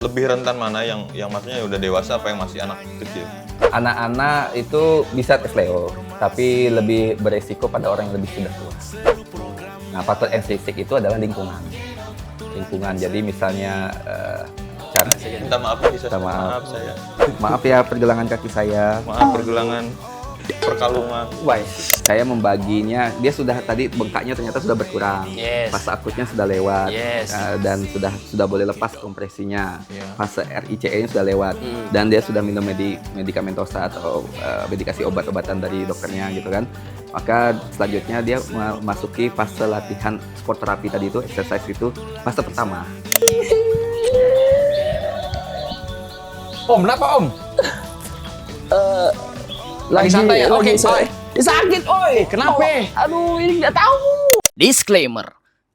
Lebih rentan mana yang maksudnya udah dewasa apa yang masih anak kecil? Anak-anak itu bisa tes Leo, tapi lebih beresiko pada orang yang lebih sudah tua. Nah, faktor intrinsik itu adalah lingkungan. Jadi misalnya cara Minta maaf bisa maaf saya. Maaf ya pergelangan kaki saya. Maaf pergelangan perkalungan. Why? Saya membaginya, dia sudah tadi bengkaknya ternyata sudah berkurang. Yes. Fase akutnya sudah lewat. Yes. Dan sudah boleh lepas kompresinya. Yeah. Fase RICE-nya sudah lewat. Dan dia sudah minum medikamentosa atau medikasi obat-obatan dari dokternya gitu kan. Maka selanjutnya dia memasuki fase latihan sport terapi tadi itu, exercise itu, fase pertama. Om, kenapa Om? Lagi santai ya? Oke, sakit, oi. Kenapa? Aduh, ini nggak tahu. Disclaimer,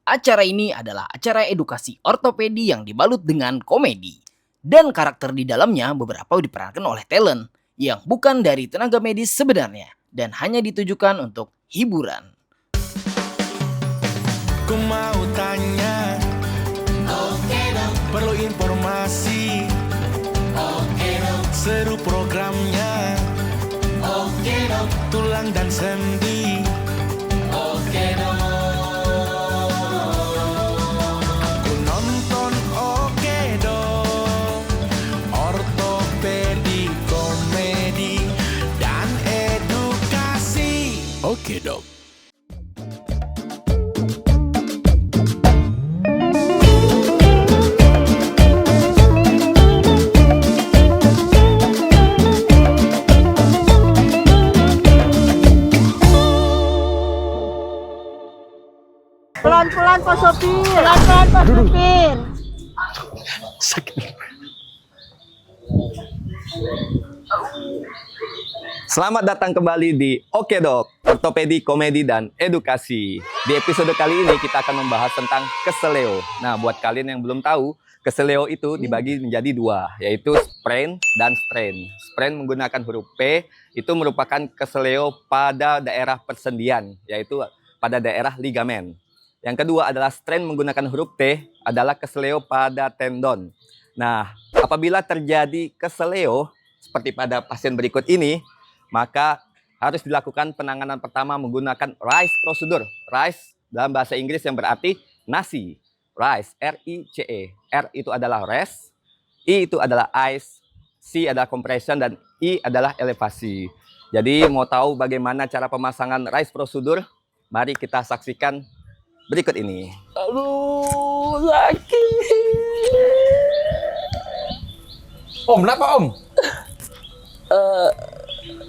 acara ini adalah acara edukasi ortopedi yang dibalut dengan komedi. Dan karakter di dalamnya beberapa diperankan oleh talent yang bukan dari tenaga medis sebenarnya dan hanya ditujukan untuk hiburan. Ku mau tanya, perlu informasi, seru programnya, tulang dan sendi, aku nonton oke dong, ortopedi, komedi, dan edukasi, oke dong. Pelan-pelan Pak Sopir. Pelan-pelan Pak Sopir. Selamat datang kembali di Oke Dok, Ortopedi, Komedi, dan Edukasi. Di episode kali ini kita akan membahas tentang keseleo. Nah, buat kalian yang belum tahu, keseleo itu dibagi menjadi dua, yaitu sprain dan strain. Sprain menggunakan huruf P, itu merupakan keseleo pada daerah persendian, yaitu pada daerah ligamen. Yang kedua adalah strain menggunakan huruf T, adalah keseleo pada tendon. Nah, apabila terjadi keseleo, seperti pada pasien berikut ini, maka harus dilakukan penanganan pertama menggunakan RICE prosedur. RICE dalam bahasa Inggris yang berarti nasi. RICE, R-I-C-E. R itu adalah rest, I itu adalah ice, C adalah compression, dan I adalah elevasi. Jadi mau tahu bagaimana cara pemasangan RICE prosedur? Mari kita saksikan berikut ini. Aduh, sakit. Om, kenapa Om?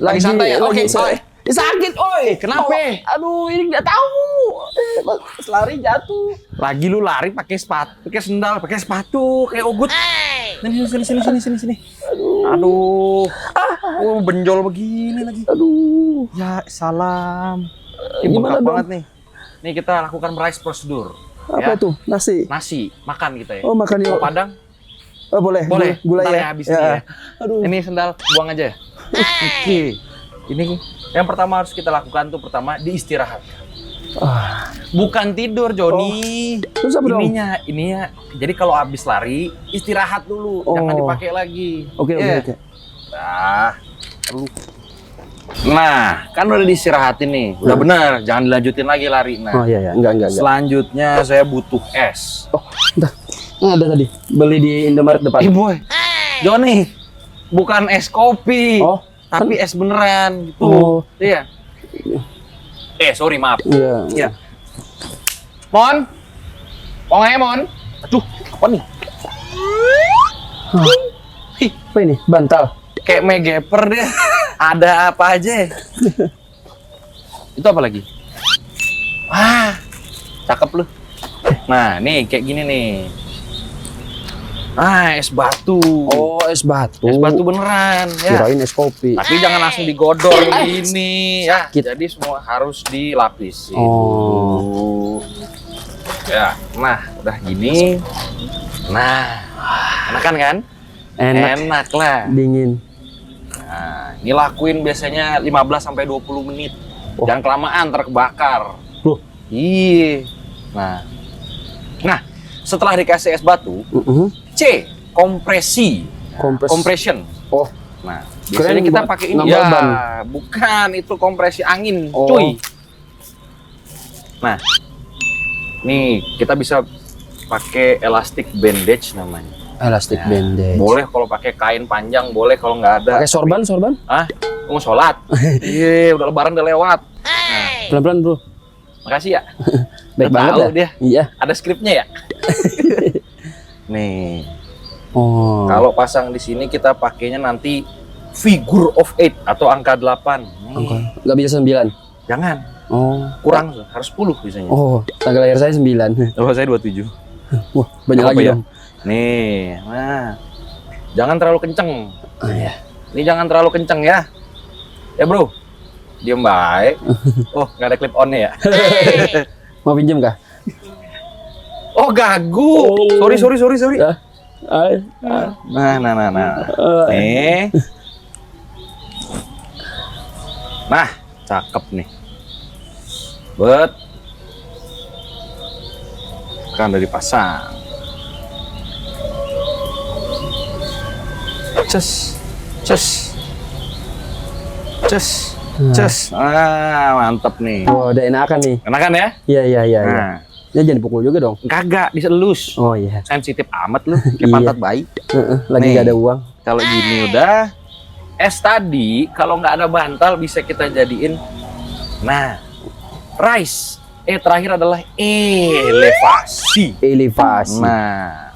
Lagi santai ya? Oke, sakit, oi. Kenapa? Aduh, ini nggak tahu. Lari jatuh. Lagi lu lari pakai sepatu, pakai sendal, pakai sepatu, kayak ugut. Sini. Aduh. Oh, benjol begini lagi. Aduh. Ya, salam. Gimana Bengkak dong? banget nih. Nih kita lakukan RICE prosedur. Apa itu? Nasi. Nasi, makan kita ya. Oh, makan yuk. Mau Padang? Oh, boleh. Boleh. Gulai Ntar ya. habis ini ya. Aduh. Ini sendal buang aja. Oke. Ini yang pertama harus kita lakukan tuh pertama diistirahatkan. Bukan tidur, Joni. Terus apa dong? Ininya. Jadi kalau habis lari, istirahat dulu, jangan dipakai lagi. Oke. Nah, nah, kan udah diistirahatin nih. Udah benar, jangan dilanjutin lagi lari. Nah, Oh iya. Enggak. selanjutnya saya butuh es. Oh, bentar. Ada tadi. Beli di Indomaret depan. Boy. Joni, bukan es kopi. Oh, tapi es beneran gitu. Oh. Iya. Sorry, maaf. iya. Iya. Mon. Mon. Aduh, apa nih? Apa ini? Bantal. Kayak megeper deh. Ada apa aja? Itu apa lagi? Wah, cakep lu. Nah, nih kayak gini nih. Es batu. Oh, es batu. Es batu beneran ya. Kirain es kopi. Tapi jangan langsung digodol gini ya. Jadi semua harus dilapisi. Oh. Ya, nah udah gini. Nah, enakan kan? Enak lah. Dingin. Nah, ini lakuin biasanya 15 sampai 20 menit. Jangan kelamaan terbakar. Loh. Iya. Nah, setelah dikasih es batu, C, kompresi. Compression. Oh, Nah, biasanya Keren kita buat pakai ini. nambah Ya, ban. bukan itu kompresi angin, Oh. cuy. Nah, nih kita bisa pakai elastic bandage namanya. elastic bandage. Boleh kalau pakai kain panjang, boleh kalau nggak ada. Pakai sorban? Ah, mau sholat? Iya, udah lebaran udah lewat. Pelan-pelan, Bro. Makasih ya. Baik Udah banget tahu ya. dia. Iya. Ada skripnya ya. Nih, Oh. kalau pasang di sini kita pakainya nanti figure of 8 atau angka 8. Nggak bisa 9. Jangan, Oh. kurang harus 10 biasanya. Oh, tanggal lahir saya 9. Oh, saya 27. Wah, banyak Apa lagi ya? dong. Nih, nah. Jangan terlalu kenceng. Oh, iya. Ini jangan terlalu kenceng ya. Ya, Bro. Diem baik. Oh, nggak ada clip on-nya ya. Mau pinjam kah? Oh, gagu. Sorry. Ya. Nah. Nih. Nah, cakep nih. Kan udah dipasang. Cus. Ah, mantep nih. Oh, udah enakan nih. Enakan ya? Iya. Nah, Ya jangan dipukul juga dong. kagak diselus. Oh iya. Sensitif amat lu, kayak Iya. pantat bayi. Lagi Nih. nggak ada uang. Kalau gini udah. Es tadi kalau nggak ada bantal bisa kita jadiin. Nah, rise. Terakhir adalah elevasi. Elevasi. Nah,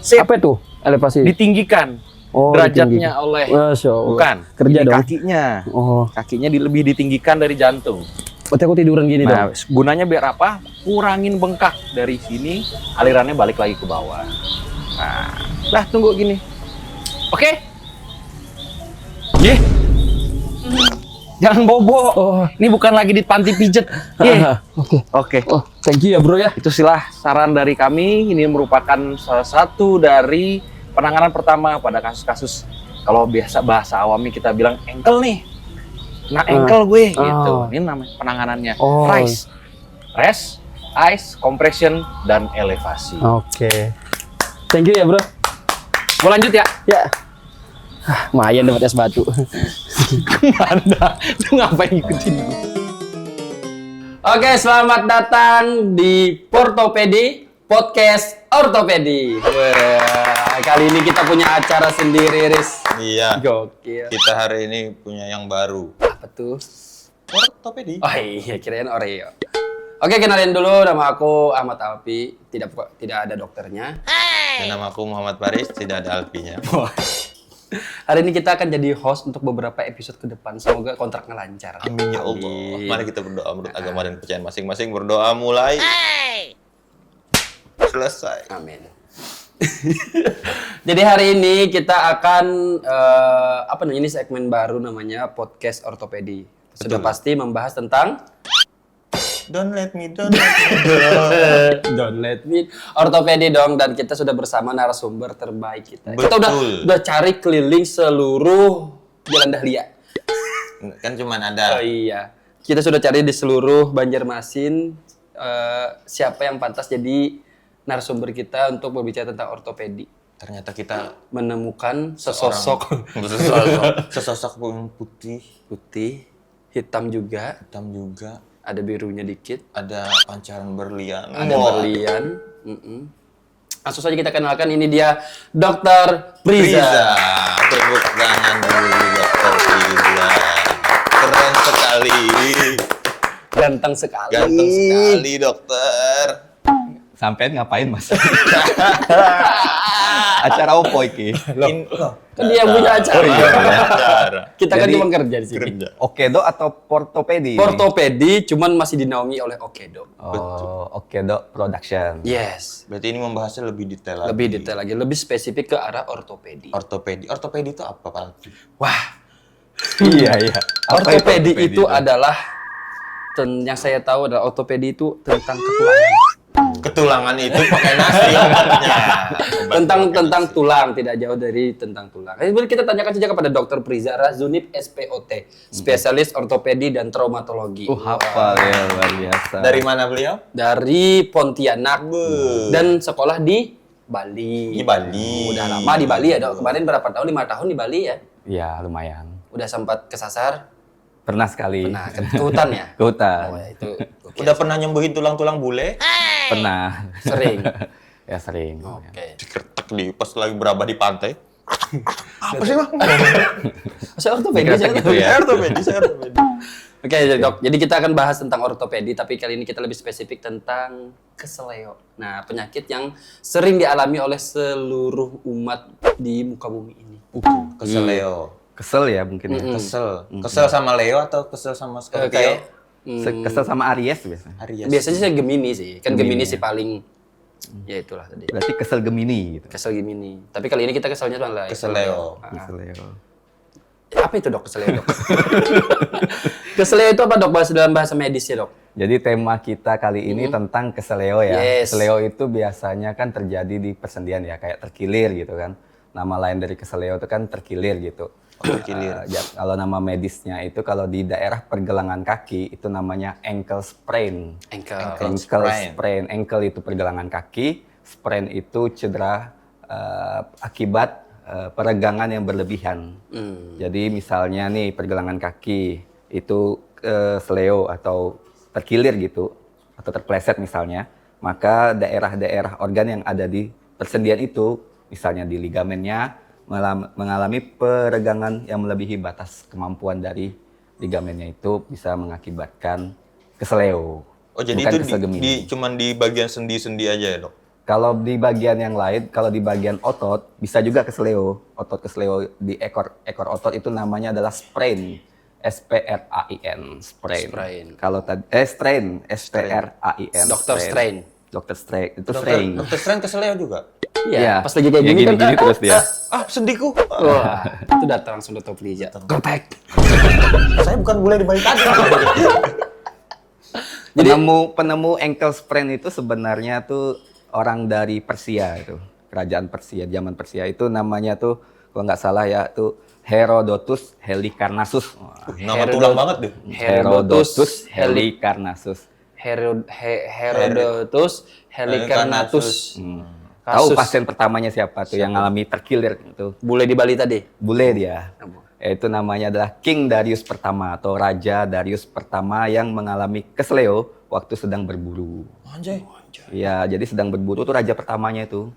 sip. Apa itu? Elevasi. Ditinggikan Oh, derajatnya oleh Masya Allah. bukan Kerja ini dong. kakinya. Oh, Kakinya lebih ditinggikan dari jantung. berarti aku tiduran gini Nah, dong. gunanya biar apa? Kurangin bengkak dari sini, alirannya balik lagi ke bawah. Nah, dah tunggu gini. Oke? Ye. Jangan bobo. Oh. Ini bukan lagi di panti pijet. Ye. Oke. Oke. Oh, thank you ya, Bro ya. Itu silah saran dari kami. Ini merupakan salah satu dari penanganan pertama pada kasus-kasus kalau biasa bahasa awamnya kita bilang engkel nih. Nah, engkel gue gitu. Ini namanya penanganannya. Oh. Rise, rest, ice, compression, dan elevasi. Oke. Thank you ya, Bro. Mau lanjut ya? Ya. Lumayan dapat es batu. Mana? Lu ngapain ngikutin gue? Oke, selamat datang di Portopedi Podcast Ortopedi. Wah, kali ini kita punya acara sendiri, Riz. Iya. Gokil. Kita hari ini punya yang baru. Apa tuh? Ortopedi. Oh iya, kirain Oreo. Oke, kenalin dulu, nama aku Ahmad Alfi. Tidak ada dokternya. Dan nama aku Muhammad Faris, tidak ada Alfinya. Hari ini kita akan jadi host untuk beberapa episode ke depan. Semoga kontraknya lancar. Amin ya Allah. Amin. Mari kita berdoa menurut agama dan kepercayaan masing-masing. Berdoa mulai. Selesai. Amin. Jadi hari ini kita akan ini segmen baru namanya podcast ortopedi. Sudah pasti membahas tentang Don't let me. don't let me ortopedi dong, dan kita sudah bersama narasumber terbaik kita. Kita Betul. udah cari keliling seluruh Jalan Dahlia. Kan cuman ada. Oh iya. Kita sudah cari di seluruh Banjarmasin siapa yang pantas jadi narasumber kita untuk berbicara tentang ortopedi. Ternyata kita Menemukan sesosok sesosok yang putih, hitam juga, ada birunya dikit, ada pancaran berlian. ada berlian. Langsung saja kita kenalkan, ini dia Dr. Priza. Tepuk tangan dulu Dokter Priza. Keren sekali. Ganteng sekali. Ganteng sekali dokter. Sampean ngapain, Mas? Acara opo iki? Kan dia yang punya acara. Oh iya, acara. Kita kan Jadi, cuma kerja di sini. Kerja. Okedo atau Portopedi? Ortopedi cuman masih dinaungi oleh Okedo. Oh, Okedo Production. Yes. Berarti ini membahasnya lebih detail lagi. Lebih detail lagi, lebih spesifik ke arah ortopedi. Ortopedi. Ortopedi itu apa, Pak? Wah, Iya. Apa ortopedi itu itu? adalah yang saya tahu adalah ortopedi itu tentang ketulangan. Ketulangan itu pakai nasi obatnya. Tentang tulang, tidak jauh dari tentang tulang. Jadi kita tanyakan saja kepada Dr. Priza Razunib SPOT, spesialis ortopedi dan traumatologi. Hafal ya, luar biasa. Dari mana beliau? Dari Pontianak dan sekolah di Bali. Di Bali. Udah lama di Bali ya, Dok. Kemarin berapa tahun? 5 tahun di Bali ya? Ya, lumayan. Udah sempat kesasar? Pernah sekali. Nah, ke hutan ya? Ke hutan. Oh, ya, itu oke. Udah pernah nyembuhin tulang-tulang bule? Pernah. Sering. Ya sering. Oke. Dikeretek di pas lagi beraba di pantai. Apa sih, Bang? Saya ortopedi Dikeretek aja gitu ya. Saya ortopedi. Oke, Dok. Jadi kita akan bahas tentang ortopedi, tapi kali ini kita lebih spesifik tentang keseleo. Nah, penyakit yang sering dialami oleh seluruh umat di muka bumi ini. Keseleo. Kesel ya mungkin. Ya. Kesel. Kesel sama Leo atau kesel sama Scorpio? Kayak Kesel sama Aries biasanya. Aries. biasanya saya Gemini sih. Kan Gemini Gemini, sih paling ya itulah tadi. Berarti kesel Gemini gitu. Kesel Gemini. Tapi kali ini kita keselnya bang lah. Keseleo. Keseleo. Apa itu, Dok? Keseleo, Dok? Keseleo itu apa, Dok? Dalam bahasa medis ya, Dok? Jadi tema kita kali ini tentang keseleo ya. Yes. Keseleo itu biasanya kan terjadi di persendian ya, kayak terkilir gitu kan. Nama lain dari keseleo itu kan terkilir gitu. Terkilir. Kalau nama medisnya itu kalau di daerah pergelangan kaki itu namanya ankle sprain. Ankle. Sprain. Ankle itu pergelangan kaki, sprain itu cedera akibat peregangan yang berlebihan. Jadi misalnya nih pergelangan kaki itu seleo atau terkilir gitu atau terpleset misalnya, maka daerah-daerah organ yang ada di persendian itu, misalnya di ligamennya mengalami peregangan yang melebihi batas kemampuan dari ligamennya, itu bisa mengakibatkan keseleo. Oh, jadi bukan itu kesel Gemini. cuman di bagian sendi-sendi aja ya, Dok? Kalau di bagian yang lain, kalau di bagian otot bisa juga keseleo. Otot keseleo di ekor otot itu namanya adalah sprain. SPRAIN, sprain. Sprain. Kalau tadi strain, SPRAIN. Dr. Strain. Dr. Strain itu strain. Dokter Strain keseleo juga? Iya. Pas lagi kayak Ya, gini kan. gini terus dia. Ah, sendiku. Wah, itu datang langsung Dr. Priza. Gepek. Saya bukan bule di balik tadi. Penemu ankle sprain itu sebenarnya tuh orang dari Persia itu. Kerajaan Persia, zaman Persia itu namanya tuh kalau nggak salah ya tuh Herodotus Halicarnassus. Wah, Nama tulang banget deh. Herodotus Halicarnassus. Herodotus Halicarnassus. Tahu pasien pertamanya siapa tuh yang ngalami terkilir itu? Bule di Bali tadi. Bule dia. Itu namanya adalah King Darius pertama atau Raja Darius pertama yang mengalami keseleo waktu sedang berburu. Anjay. Iya, jadi sedang berburu tuh raja pertamanya itu.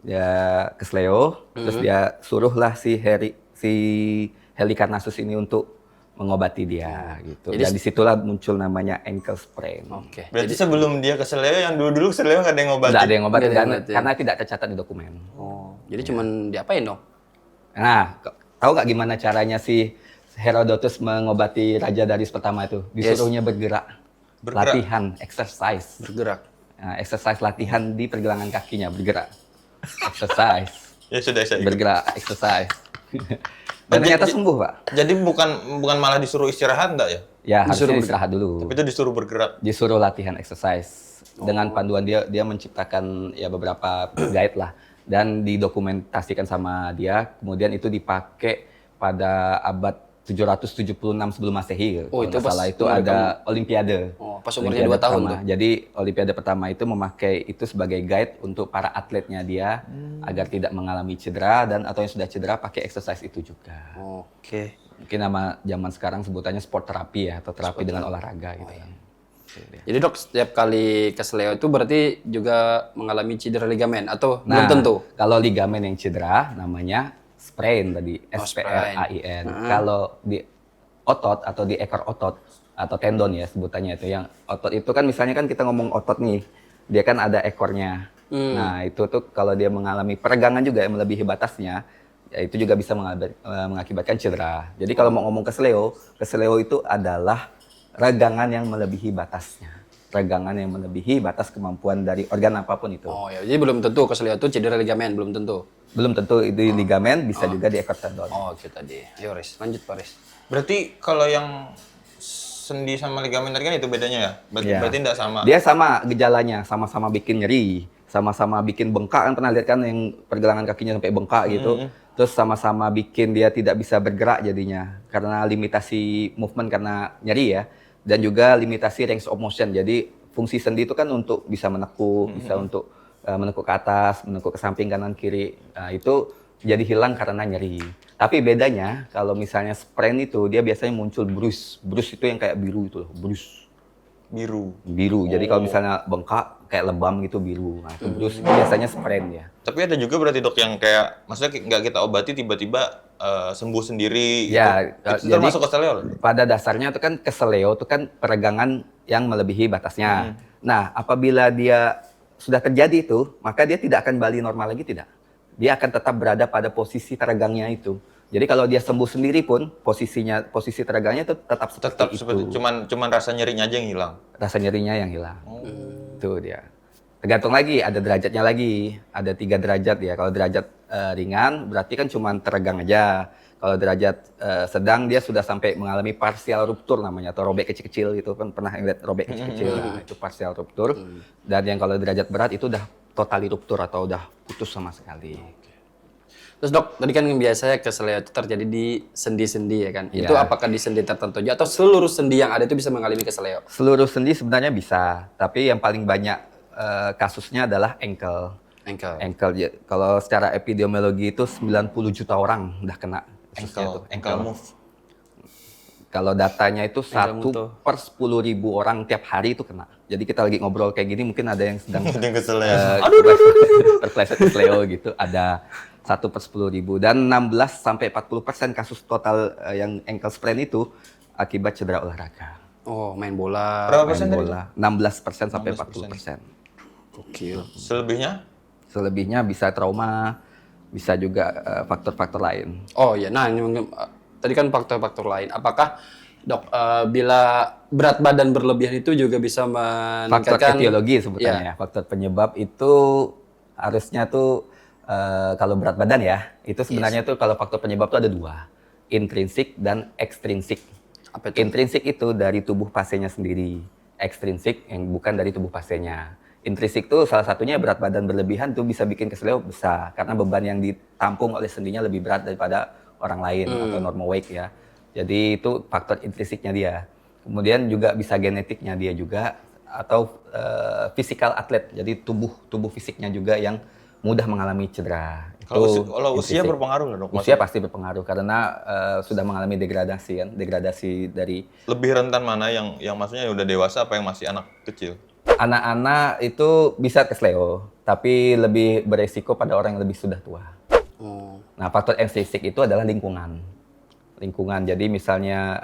Ya keseleo, terus dia suruhlah si Halicarnassus ini untuk mengobati dia gitu. Jadi Dan disitulah muncul namanya ankle sprain. Oke. Berarti sebelum dia keseleo, yang dulu keseleo nggak ada yang ngobatin? Tidak ada yang ngobatin Nggak ada yang ngobatin. karena tidak tercatat di dokumen. Oh, jadi cuman diapain dong? Nah, tahu nggak gimana caranya si Herodotus mengobati Raja Darius pertama itu? Disuruhnya bergerak. Latihan, exercise. Bergerak. Nah, exercise latihan di pergelangan kakinya, bergerak. Exercise. Ya sudah, saya ikut. Bergerak, exercise. Dan ternyata sembuh, Pak. Jadi bukan malah disuruh istirahat enggak ya? Ya, harusnya istirahat dulu. Tapi itu disuruh bergerak. Disuruh latihan exercise. Dengan panduan dia menciptakan ya beberapa guide lah. Dan didokumentasikan sama dia. Kemudian itu dipakai pada abad 776 sebelum Masehi. Oh, Kalau itu nggak pas salah itu umur ada Olimpiade. Oh, pas umurnya Olimpiade 2 tahun pertama. tuh. Jadi Olimpiade pertama itu memakai itu sebagai guide untuk para atletnya dia agar tidak mengalami cedera, dan atau yang sudah cedera pakai exercise itu juga. Oke. Mungkin nama zaman sekarang sebutannya sport terapi ya, atau terapi dengan olahraga gitu kan. Jadi dok, setiap kali keseleo itu berarti juga mengalami cedera ligamen atau Nah, belum tentu? kalau ligamen yang cedera namanya sprain tadi, Oh, SPRAIN. Kalau di otot atau di ekor otot atau tendon ya sebutannya itu, yang otot itu kan misalnya kan kita ngomong otot nih, dia kan ada ekornya. Nah, itu tuh kalau dia mengalami peregangan juga yang melebihi batasnya, ya itu juga bisa mengakibatkan cedera. Jadi kalau mau ngomong keseleo itu adalah regangan yang melebihi batasnya. Regangan yang melebihi batas kemampuan dari organ apapun itu. Oh ya, jadi belum tentu keseleo itu cedera ligamen, belum tentu. Belum tentu itu ligamen, bisa juga di ekor tendon. Oh, itu tadi. Ayo Riz, lanjut Pak Riz. Berarti kalau yang sendi sama ligamen tadi kan itu bedanya ya? Ya. Berarti enggak sama? Dia sama gejalanya, sama-sama bikin nyeri, sama-sama bikin bengkak, kan pernah lihat kan yang pergelangan kakinya sampai bengkak gitu. Terus sama-sama bikin dia tidak bisa bergerak jadinya karena limitasi movement karena nyeri ya, dan juga limitasi range of motion. Jadi fungsi sendi itu kan untuk bisa menekuk, bisa untuk menekuk ke atas, menekuk ke samping kanan kiri. Nah, itu jadi hilang karena nyeri. Tapi bedanya kalau misalnya sprain itu dia biasanya muncul bruise. Bruise itu yang kayak biru itu loh, bruise. Biru. Jadi kalau misalnya bengkak kayak lebam gitu biru. Nah, itu bruise itu biasanya sprain ya. Tapi ada juga berarti dok yang kayak, maksudnya nggak kita obati tiba-tiba sembuh sendiri. Ya, itu jadi termasuk keseleo loh. pada dasarnya itu kan keseleo itu kan peregangan yang melebihi batasnya. Nah, apabila dia sudah terjadi itu, maka dia tidak akan kembali normal lagi tidak. Dia akan tetap berada pada posisi teregangnya itu. Jadi kalau dia sembuh sendiri pun posisi teregangnya itu tetap seperti itu. Cuman rasa nyerinya aja yang hilang. Rasa nyerinya yang hilang. Itu dia. Tergantung lagi, ada derajatnya lagi. Ada 3 derajat ya. Kalau derajat ringan berarti kan cuma teregang aja. Kalau derajat sedang dia sudah sampai mengalami partial ruptur namanya, atau robek kecil-kecil gitu kan, pernah lihat robek kecil-kecil. Nah, itu partial ruptur. Dan yang kalau derajat berat itu udah totali ruptur atau udah putus sama sekali. Terus dok, tadi kan biasanya keseleo itu terjadi di sendi-sendi ya kan? Iya. Itu apakah di sendi tertentu aja atau seluruh sendi yang ada itu bisa mengalami keseleo? Seluruh sendi sebenarnya bisa, tapi yang paling banyak kasusnya adalah ankle. Ankle. Ya, kalau secara epidemiologi itu 90 juta orang udah kena. Ankle move. Kalau datanya itu Ankle 1 per 10.000 orang tiap hari itu kena. Jadi kita lagi ngobrol kayak gini mungkin ada yang sedang Yang keseleo. terpleset kesleo gitu. Ada 1 per 10.000 dan 16-40% kasus total yang ankle sprain itu akibat cedera olahraga. Oh, main bola. Berapa Main persen tadi? bola 16% sampai 40%. Gokil. Selebihnya? Selebihnya bisa trauma, bisa juga faktor-faktor lain. Oh iya, nah ini tadi kan faktor-faktor lain. Apakah dok, bila berat badan berlebihan itu juga bisa Faktor meningkatkan etiologi sebetulnya. Faktor penyebab itu harusnya tuh kalau berat badan ya, itu sebenarnya tuh kalau faktor penyebab tuh ada 2, intrinsik dan ekstrinsik. Apa itu? Intrinsik itu dari tubuh pasiennya sendiri, ekstrinsik yang bukan dari tubuh pasiennya. Intrinsik tuh salah satunya berat badan berlebihan tuh bisa bikin keseleo besar karena beban yang ditampung oleh sendinya lebih berat daripada orang lain atau normal weight ya. Jadi itu faktor intrinsiknya dia. Kemudian juga bisa genetiknya dia juga atau physical atlet. Jadi tubuh fisiknya juga yang mudah mengalami cedera. Kalau usia berpengaruh nggak dok? Usia pasti berpengaruh karena sudah mengalami degradasi kan, degradasi dari Lebih rentan mana yang maksudnya udah dewasa apa yang masih anak kecil? anak-anak itu bisa kesleo, tapi lebih beresiko pada orang yang lebih sudah tua. Oh. Nah, faktor ekstrinsik itu adalah lingkungan. Jadi misalnya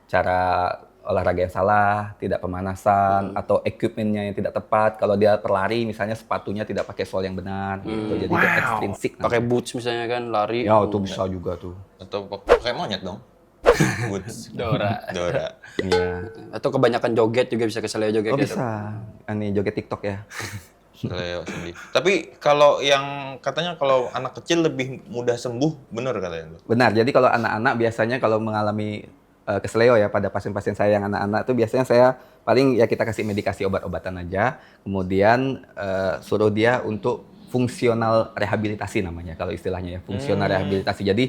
cara olahraga yang salah, tidak pemanasan, atau equipmentnya yang tidak tepat. Kalau dia berlari, misalnya sepatunya tidak pakai sol yang benar, gitu. Jadi itu ekstrinsik. Pakai boots misalnya kan, lari. Ya, itu bisa juga tuh. Atau pakai monyet dong? Boots. Dora. Iya. Atau kebanyakan joget juga bisa keseleo joget. Oh gitu. bisa. Ini joget TikTok ya. Keseleo sendiri. Tapi kalau yang katanya kalau anak kecil lebih mudah sembuh, bener katanya? Benar. Jadi kalau anak-anak biasanya kalau mengalami keseleo ya pada pasien-pasien saya yang anak-anak tuh biasanya saya paling ya kita kasih medikasi obat-obatan aja. Kemudian suruh dia untuk fungsional rehabilitasi namanya kalau istilahnya ya, fungsional rehabilitasi. Jadi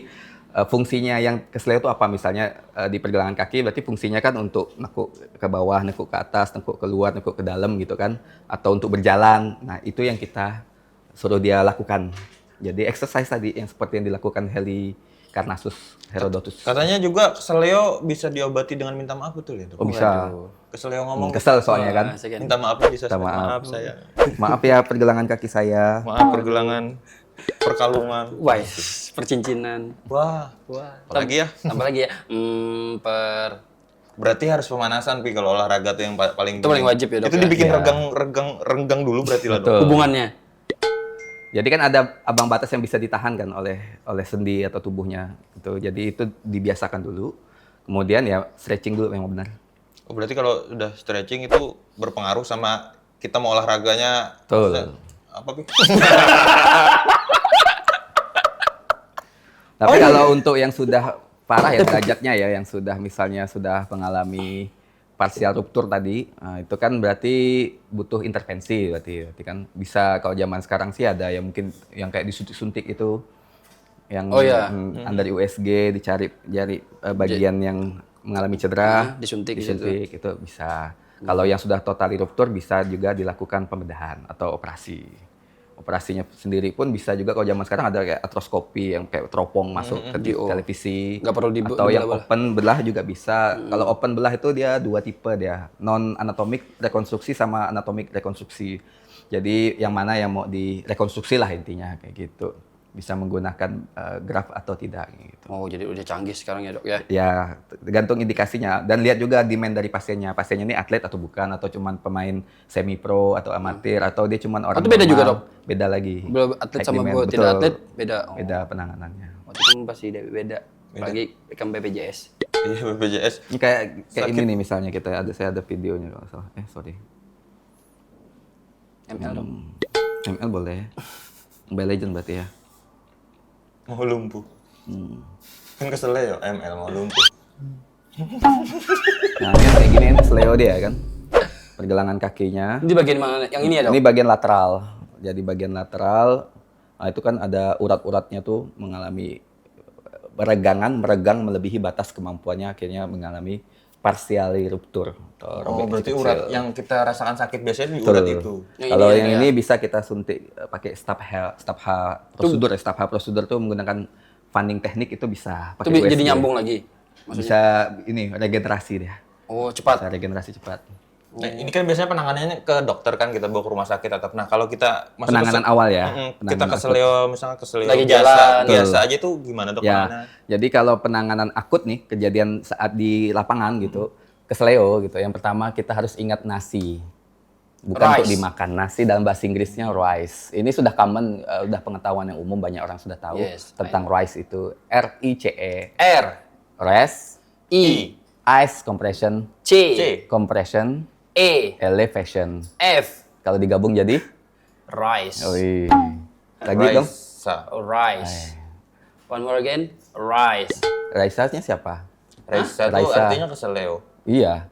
fungsinya yang keseleo itu apa? Misalnya di pergelangan kaki berarti fungsinya kan untuk nekuk ke bawah, nekuk ke atas, nekuk keluar, nekuk ke dalam gitu kan, atau untuk berjalan. Nah, itu yang kita suruh dia lakukan. Jadi exercise tadi yang seperti yang dilakukan Halicarnassus Herodotus. Katanya juga keseleo bisa diobati dengan minta maaf, betul ya? Dok? Oh, bisa. Keseleo ngomong, Kesel soalnya kan. minta maaf di sosmed. Minta maaf. Maaf saya. Maaf ya pergelangan kaki saya. Maaf pergelangan, perkalungan. Wah, percincinan. Wah. Apalagi ya? Apalagi ya? Berarti harus pemanasan Pi kalau olahraga tuh yang paling Itu paling wajib ya, Dok, Itu ya? dibikin Iya. renggang dulu berarti lah, Dok. Betul. Hubungannya. Jadi kan ada ambang batas yang bisa ditahan kan oleh sendi atau tubuhnya gitu. Jadi itu dibiasakan dulu. Kemudian ya stretching dulu yang benar. Oh, berarti kalau udah stretching itu berpengaruh sama kita mau olahraganya. Betul. Maksudnya, apa Pi? Tapi kalau untuk yang sudah parah ya derajatnya ya, yang sudah misalnya sudah mengalami partial ruptur tadi, nah, itu kan berarti butuh intervensi berarti kan bisa kalau zaman sekarang sih ada yang mungkin yang kayak disuntik-suntik itu yang dari USG dicari bagian yang mengalami cedera, Disuntik itu bisa. Kalau yang sudah total ruptur bisa juga dilakukan pembedahan atau operasi. Operasinya sendiri pun bisa juga, kalau zaman sekarang ada kayak artroskopi yang kayak teropong masuk ke televisi. Nggak perlu atau yang dibelah-belah. open belah juga bisa. Kalau open belah itu dia 2 tipe dia, non anatomik rekonstruksi sama anatomik rekonstruksi. Jadi yang mana yang mau direkonstruksi lah intinya kayak gitu. Bisa menggunakan graf atau tidak gitu. Oh, jadi udah canggih sekarang ya, Dok ya. Ya, tergantung indikasinya dan lihat juga demand dari pasiennya. Pasiennya ini atlet atau bukan, atau cuman pemain semi pro atau amatir, atau dia cuman orang Itu beda juga, normal. Dok? Beda lagi. Belum atlet High sama demand, buat betul. tidak atlet beda. Oh. Beda penanganannya. Waktu itu pasti beda. Apalagi kan BPJS. Iya, BPJS. Ini kayak Sakit. ini nih misalnya saya ada videonya kalau salah. Sorry. ML dong. ML boleh. Mobile Legend berarti ya. Mau lumpuh. Kan kesel ya ML mau lumpuh. Nah, ini kayak gini ini sleo dia kan. Pergelangan kakinya. Ini bagian mana? Yang ini ya, Dok? Ini bagian lateral. Jadi bagian lateral, nah itu kan ada urat-uratnya tuh mengalami meregang melebihi batas kemampuannya, akhirnya mengalami partially ruptur. Atau Oh, robek berarti kecil. urat yang kita rasakan sakit biasanya di Betul. urat itu. Yang Kalau ini yang ya, ini bisa kita suntik pakai staph prosedur. Staph prosedur tuh menggunakan funding teknik itu bisa Itu pakai jadi USG. nyambung lagi. Bisa ini regenerasi dia. Oh, Bisa cepat. regenerasi cepat. Nah, ini kan biasanya penanganannya ke dokter kan, kita bawa ke rumah sakit atau nah kalau kita masuk Penanganan ke awal ya. kita penanganan ke akut. seleo misalnya ke seleo Lagi biasa, jalan. biasa aja tuh gimana dok? Ya, penanganan? jadi kalau penanganan akut nih, kejadian saat di lapangan gitu, kesleo gitu. Yang pertama kita harus ingat nasi. Bukan untuk Rice. dimakan. Nasi dalam bahasa Inggrisnya rice. Ini sudah common, udah pengetahuan yang umum, banyak orang sudah tahu Yes, tentang rice itu. RICE. R, Rest, I, ice compression, C, C. compression, E, elevation. F, Kalau digabung jadi? rice. Wih. Lagi dong. Raisa. Rice. One more again. Rice. Raisa-nya siapa? Raisa tuh Raisa. artinya ke seleo. Iya.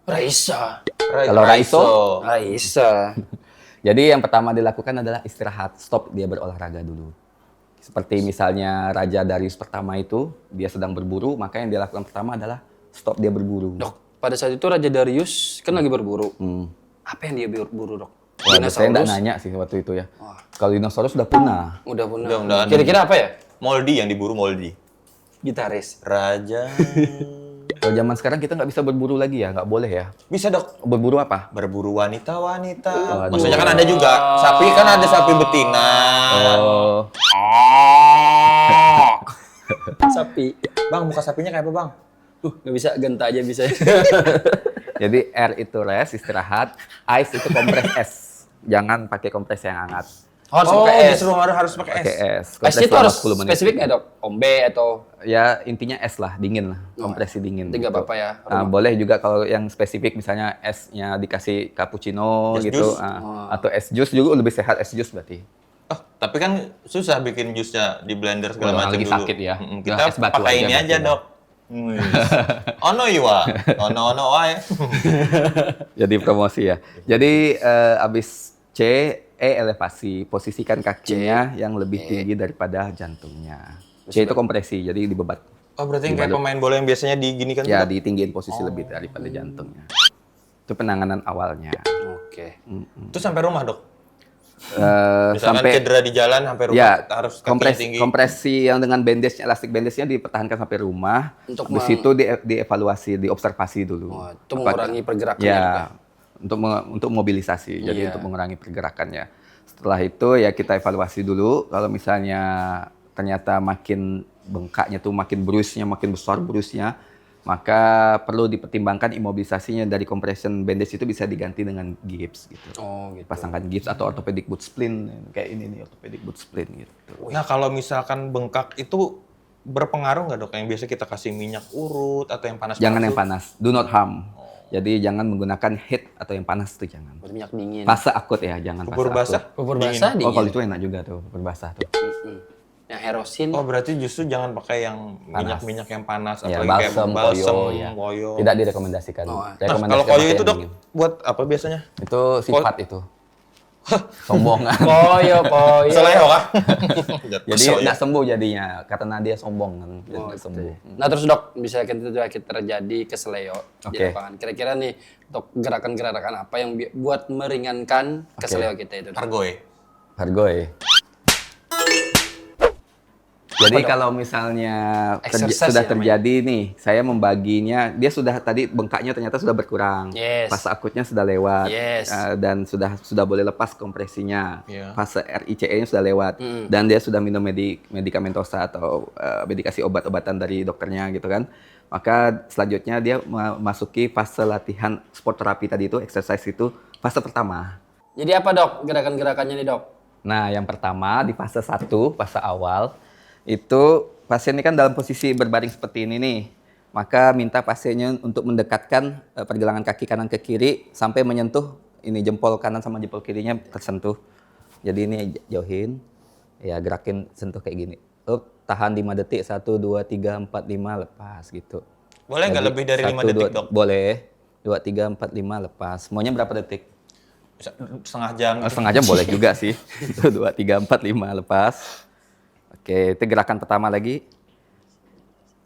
Raisa. Kalau Raiso? Raisa. Jadi yang pertama dilakukan adalah istirahat, stop dia berolahraga dulu. Seperti misalnya Raja Darius pertama itu, dia sedang berburu, maka yang dia lakukan pertama adalah stop dia berburu. Dok, pada saat itu Raja Darius kan lagi berburu. Hmm. Apa yang dia berburu, Dok? Wah, saya nggak Dinosaurus? nanya sih waktu itu ya. Kalau dinosaurus sudah punah. Udah punah. Udah nggak ada. Kira-kira apa ya? Moldi yang diburu Moldi. Gitaris. Raja. Kalau zaman sekarang kita nggak bisa berburu lagi ya, nggak boleh ya. Bisa dok. Berburu apa? Berburu wanita-wanita. Waduh. Maksudnya kan ada juga sapi, kan ada sapi betina. Oh, Sapi. Bang, muka sapinya kayak apa bang? Nggak bisa, genta aja bisa. jadi R itu rest, istirahat. Ice itu kompres es. Jangan pakai kompres yang hangat. Harus Oh, pakai es. justru harus pakai es. Pakai es. Es Kompres itu selama harus 10 menit. spesifik nggak, Dok? Ombe atau Ya intinya es lah, dingin lah, kompresi dingin. Tapi nggak gitu. apa-apa ya, Nah, boleh juga kalau yang spesifik misalnya esnya dikasih cappuccino Es gitu, jus? atau es jus juga lebih sehat, es jus berarti. Oh, tapi kan susah bikin jusnya di blender segala Kalau macam lagi dulu. sakit ya. Kita Udah es batu pakai aja ini berarti aja lah. dok. Ono iwa, ono wae. Jadi promosi ya. Jadi abis C, E elevasi, posisikan kakinya yang lebih tinggi daripada jantungnya. C itu kompresi, jadi dibebat. Oh berarti kayak pemain bola yang biasanya diginikan Ya tuh, Dok? ditinggiin posisi lebih daripada jantungnya. Itu penanganan awalnya. Oke. Itu sampai rumah dok. Misalkan Sampai cedera di jalan sampai rumah ya, harus kakinya tinggi. kompresi yang dengan bandage, elastik bandage-nya dipertahankan sampai rumah. Untuk Habis itu dievaluasi, diobservasi dulu. Oh, itu mengurangi pergerakannya, Ya, Dok, ya? untuk mobilisasi, jadi Iya. untuk mengurangi pergerakannya. Setelah itu ya kita evaluasi dulu. Kalau misalnya ternyata makin bengkaknya tuh makin bruise-nya, makin besar bruise-nya, maka perlu dipertimbangkan imobilisasinya dari compression bandage itu bisa diganti dengan gips gitu. Oh, gitu. Pasangkan gips atau orthopedic boot splint kayak ini nih, orthopedic boot splint gitu. Nah kalau misalkan bengkak itu berpengaruh nggak dok? Yang biasa kita kasih minyak urut atau yang panas? Jangan yang panas, do not harm. Jadi jangan menggunakan heat atau yang panas tuh jangan. Berminyak dingin. Fase akut ya, jangan fase Bubur basah. akut. Bubur Dingin. basah dingin. Oh kalau itu enak juga tuh, bubur basah tuh. Yang herosin. Oh berarti justru jangan pakai yang Panas. minyak yang panas Ya, apalagi kayak balsam, balsam, koyo, ya. koyo. Tidak direkomendasikan. Oh, Nah kalau koyo itu dok buat apa biasanya? Itu sifat itu. Sombong. Koyo. Seleo kah? Jadi nggak sembuh jadinya karena dia sombong kan. Jadi nggak sembuh. Nah terus dok, bisa terjadi keseleo di Oke. lapangan. Kira-kira nih, dok, gerakan-gerakan apa yang buat meringankan keseleo kita itu? Dok? Argoy. Hargoy. Jadi kalau misalnya Exercise sudah ya terjadi nih, saya membaginya, dia sudah tadi bengkaknya ternyata sudah berkurang, Yes. fase akutnya sudah lewat, Yes. Dan sudah boleh lepas kompresinya, Iya. fase RICE-nya sudah lewat, dan dia sudah minum medikamentosa atau medikasi obat-obatan dari dokternya gitu kan. Maka selanjutnya dia memasuki fase latihan sport terapi tadi itu, exercise itu, fase pertama. Jadi apa dok gerakan-gerakannya nih dok? Nah, yang pertama di fase 1, fase awal, itu pasien ini kan dalam posisi berbaring seperti ini nih. Maka minta pasiennya untuk mendekatkan pergelangan kaki kanan ke kiri sampai menyentuh ini jempol kanan sama jempol kirinya tersentuh. Jadi ini jauhin, ya gerakin sentuh kayak gini. Tahan 5 detik, 1, 2, 3, 4, 5, lepas gitu. Boleh nggak Jadi, lebih dari 5 1, detik, 2, Dok? Boleh. 2, 3, 4, 5, lepas. Maunya berapa detik? Setengah jam. Setengah jam boleh juga sih. 1, 2, 3, 4, 5, lepas. Oke, itu gerakan pertama lagi.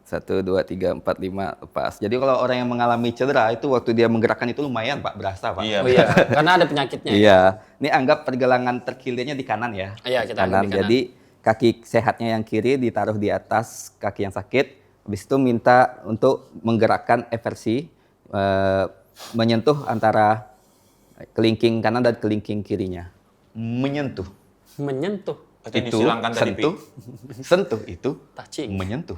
1, 2, 3, 4, 5, lepas. Jadi kalau orang yang mengalami cedera itu waktu dia menggerakkan itu lumayan Pak, berasa Pak. Iya. Oh iya, karena ada penyakitnya. Iya. Ini anggap pergelangan terkilirnya di kanan ya. Iya, kita anggap di kanan. Jadi kaki sehatnya yang kiri ditaruh di atas kaki yang sakit. Habis itu minta untuk menggerakkan eversi, menyentuh antara kelingking kanan dan kelingking kirinya. Menyentuh. Menyentuh. Berarti Itu disilangkan tadi, Pi. sentuh itu Touching. menyentuh.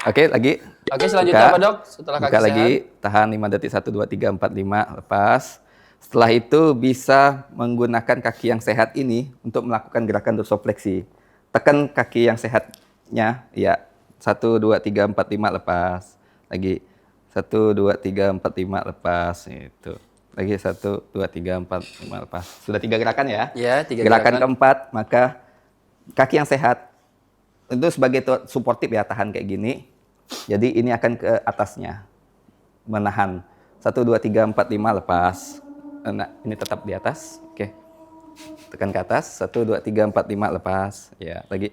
Oke, lagi. Oke, selanjutnya apa dok? Setelah kaki Buka sehat. lagi, tahan 5 detik, 1, 2, 3, 4, 5, lepas. Setelah itu bisa menggunakan kaki yang sehat ini untuk melakukan gerakan dorsofleksi. Tekan kaki yang sehatnya, ya. 1, 2, 3, 4, 5, lepas. Lagi. 1, 2, 3, 4, 5, lepas. Itu. Lagi 1, 2, 3, 4, 5, lepas. Sudah 3 gerakan ya? Ya, 3 Gerakan gerakan. keempat, maka kaki yang sehat itu sebagai suportif ya, tahan kayak gini. Jadi ini akan ke atasnya, menahan. 1, 2, 3, 4, 5, lepas. Nah, ini tetap di atas. Oke. Tekan ke atas. 1, 2, 3, 4, 5, lepas. Ya, lagi.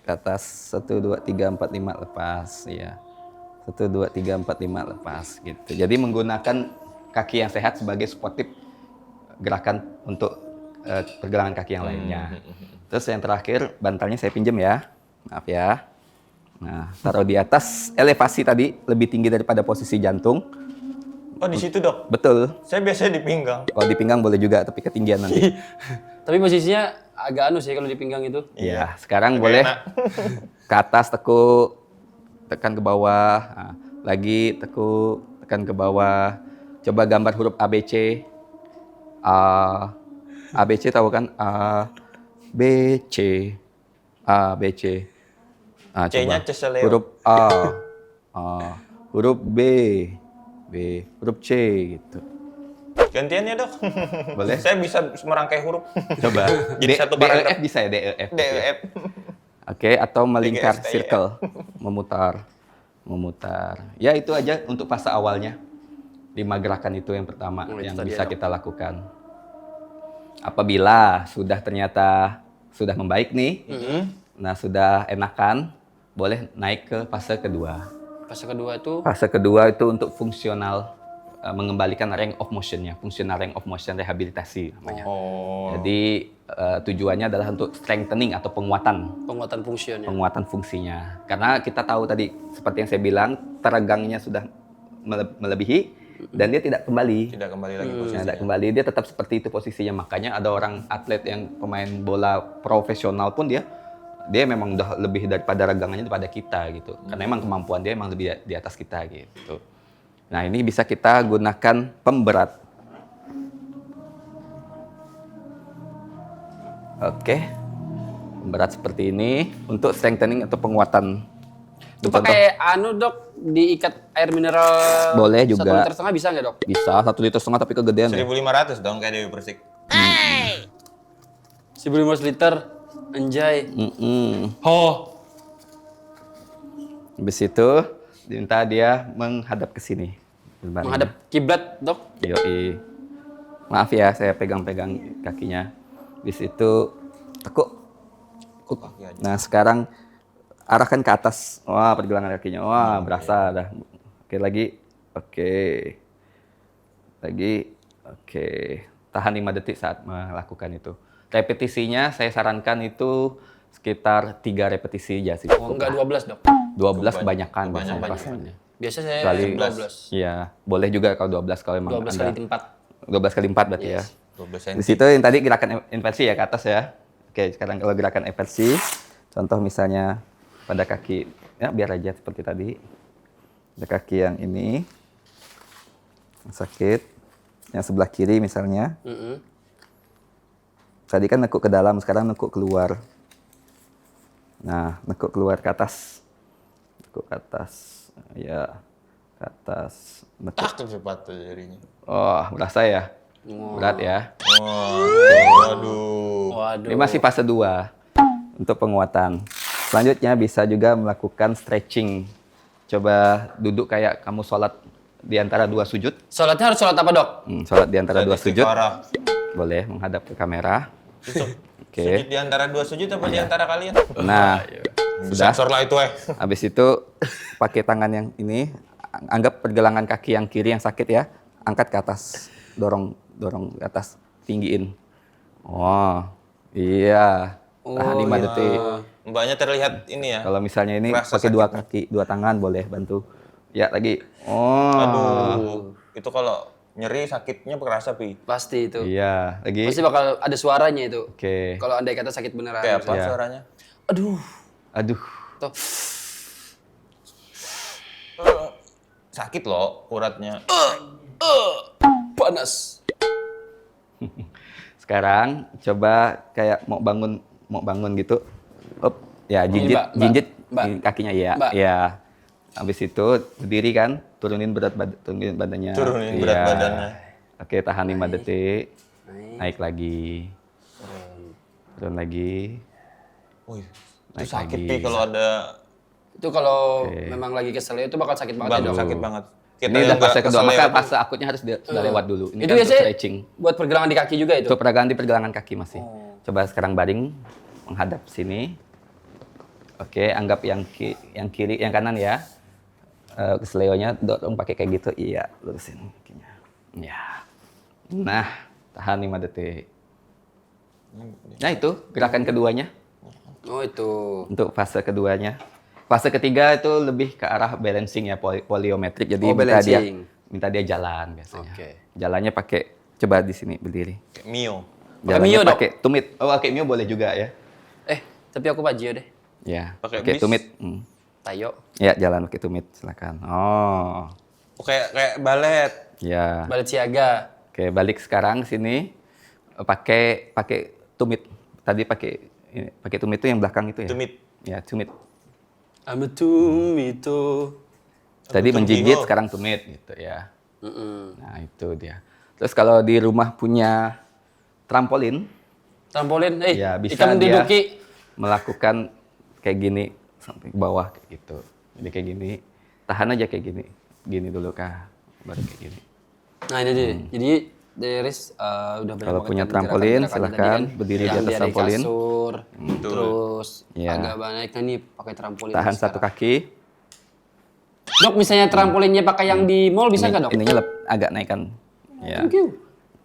Ke atas. 1, 2, 3, 4, 5, lepas. Ya. 1, 2, 3, 4, 5, lepas. Gitu. Jadi menggunakan kaki yang sehat sebagai suportif gerakan untuk pergelangan kaki yang lainnya. Terus yang terakhir, bantalnya saya pinjam ya. Maaf ya. Nah, taruh di atas elevasi tadi, lebih tinggi daripada posisi jantung. Oh, di situ, Dok. Betul. Saya biasanya di pinggang. Kalau di pinggang boleh juga, tapi ketinggian nanti. Tapi posisinya agak anu sih kalau di pinggang itu. Iya, sekarang Lebih boleh enak. ke atas tekuk, tekan ke bawah. Nah, lagi tekuk, tekan ke bawah. Coba gambar huruf ABC. ABC tahu kan? A, B, C. A, B, C. Nah, C-nya coba. Ceseleo. Huruf A. Huruf B. B. Huruf C gitu. Gantian ya, Dok. Boleh? Saya bisa merangkai huruf. Coba. Jadi satu paragraf. DEF bisa ya, DEF. DEF. Oke, atau melingkar 3 STI, circle, memutar. Ya itu aja untuk fase awalnya. 5 gerakan itu yang pertama itu yang tadi bisa ya, Dok. kita lakukan. Apabila sudah ternyata sudah membaik nih, nah sudah enakan, boleh naik ke fase kedua. Fase kedua itu Fase kedua itu untuk fungsional, mengembalikan range of motion-nya, fungsional range of motion rehabilitasi namanya. Oh. Jadi tujuannya adalah untuk strengthening atau penguatan penguatan fungsinya. penguatan fungsinya. Karena kita tahu tadi seperti yang saya bilang, teregangnya sudah melebihi dan dia tidak kembali. Tidak kembali lagi Nah, posisinya. tidak kembali, dia tetap seperti itu posisinya. Makanya ada orang atlet yang pemain bola profesional pun dia memang udah lebih daripada regangannya daripada kita gitu. Karena emang kemampuan dia emang lebih di atas kita gitu. Nah, ini bisa kita gunakan pemberat. Oke. Pemberat seperti ini untuk strengthening atau penguatan. Itu pakai anu dok, diikat air mineral. Boleh juga. 1,5 liter bisa nggak dok? Bisa 1,5 liter tapi kegedean ya. 1.500 dong kayak Dewi Persik. 1.500 liter, anjay. Oh, Habis itu diminta dia menghadap ke sini. menghadap kiblat dok. Yoi. Maaf ya, saya pegang-pegang kakinya. Habis itu tekuk. Nah, sekarang arahkan ke atas. Wah, pergelangan kakinya. Wah, berasa dah. Oke, lagi. Oke. Lagi. Oke. Tahan 5 detik saat melakukan itu. Repetisinya saya sarankan itu sekitar 3 repetisi aja sih. Oh, enggak 12, Dok. 12 kebanyakan. Kebanyakan. rasanya. Biasa saya Kali 12. Iya, boleh juga kalau 12 kalau emang 12 Anda kali 4. 12 kali 4 berarti ya. 12 Di cm. situ yang tadi gerakan inversi ya ke atas ya. Oke, sekarang kalau gerakan inversi, contoh misalnya pada kaki, ya biar aja seperti tadi. Ada kaki yang ini sakit, yang sebelah kiri misalnya. Tadi kan nekuk ke dalam, sekarang nekuk keluar. Nah, nekuk keluar ke atas. Nekuk ke atas. Ya, ke atas. Nekuk. Tak cepat tuh jarinya. Oh, berasa ya? Berat ya? Waduh. Ini masih fase 2 untuk penguatan. Selanjutnya bisa juga melakukan stretching. Coba duduk kayak kamu sholat di antara 2 sujud. Sholatnya harus sholat apa, Dok? Sholat di antara 2 sujud. Istiqarah. Boleh menghadap ke kamera. Oke. Sujud di antara 2 sujud apa di antara kalian? Nah, sudah. Sensor lah itu Habis itu pakai tangan yang ini, anggap pergelangan kaki yang kiri yang sakit ya, angkat ke atas, dorong ke atas, tinggiin. Oh, iya. Tahan 5 detik. Mbaknya terlihat ini ya. Kalau misalnya ini Kerasa pakai 2 kaki, 2 tangan boleh bantu. Ya lagi. Oh. Aduh. Itu kalau nyeri sakitnya kerasa, Pi. Pasti itu. Iya, lagi. Pasti bakal ada suaranya itu. Oke. Kalau andai kata sakit beneran. Kayak apa Iya. suaranya? Aduh. Aduh. Tuh. Sakit loh uratnya. Panas. Sekarang coba kayak mau bangun gitu. Up. Ya, Ini, jinjit, Mbak. jinjit Mbak. kakinya ya. Mbak. Ya. Habis itu berdiri kan, turunin turunin badannya. Turunin berat Iya. badannya. Oke, tahan 5 detik. Naik lagi. Turun lagi. Wih, itu Naik sakit, lagi. Pi, kalau ada Itu kalau Oke. memang lagi kesel itu bakal sakit banget ya, banget, Dok. sakit banget. Ini yang udah fase nggak kedua, maka keseleo tuh, fase akutnya harus sudah lewat dulu. Ini Itu kan untuk biasanya stretching. buat pergelangan di kaki juga itu. Untuk pergelangan kaki masih. Coba sekarang baring, menghadap sini. Oke, anggap yang kiri, yang kanan ya. Keseleonya dorong pakai kayak gitu. Iya, lurusin kakinya. Ya. Nah, tahan 5 detik. Nah itu gerakan keduanya Oh, itu. untuk fase keduanya. Fase ketiga itu lebih ke arah balancing ya, poliometrik. Jadi Oh, balancing. minta dia jalan biasanya. Oke. Jalannya pakai, coba di sini berdiri. kayak Mio. Pakai Jalannya Mio, Dok? pakai tumit. Oh, pakai Mio boleh juga ya. Tapi aku Pajio deh. Ya, Pakai pakai bis. tumit. Tayo. Ya, jalan pakai tumit, silakan. Oh, Oh, kayak balet. ya. Balet siaga. Oke, balik sekarang sini. Pakai tumit. Tadi pakai tumit itu yang belakang itu ya. Tumit. Ya, tumit. Ametum itu. Tadi Tumit. menjinjit, sekarang tumit gitu ya. Nah, itu dia. Terus kalau di rumah punya trampolin, Trampolin, ya bisa ikan dia menduduki. melakukan kayak gini sampai ke bawah kayak gitu. Jadi kayak gini, tahan aja kayak gini. Gini dulu kah, baru kayak gini. Nah, ini dia. Jadi Deris udah Kalau banyak punya banget trampolin, gerakan-gerakannya silahkan tadi kan. berdiri di Yang atas dia trampolin. kasur, terus Iya. agak banyak nih pakai trampolin. Tahan sekarang. satu kaki. Dok, misalnya trampolinnya pakai yang di mall bisa nggak, Dok? Ininya agak naikkan. Ya. Thank you.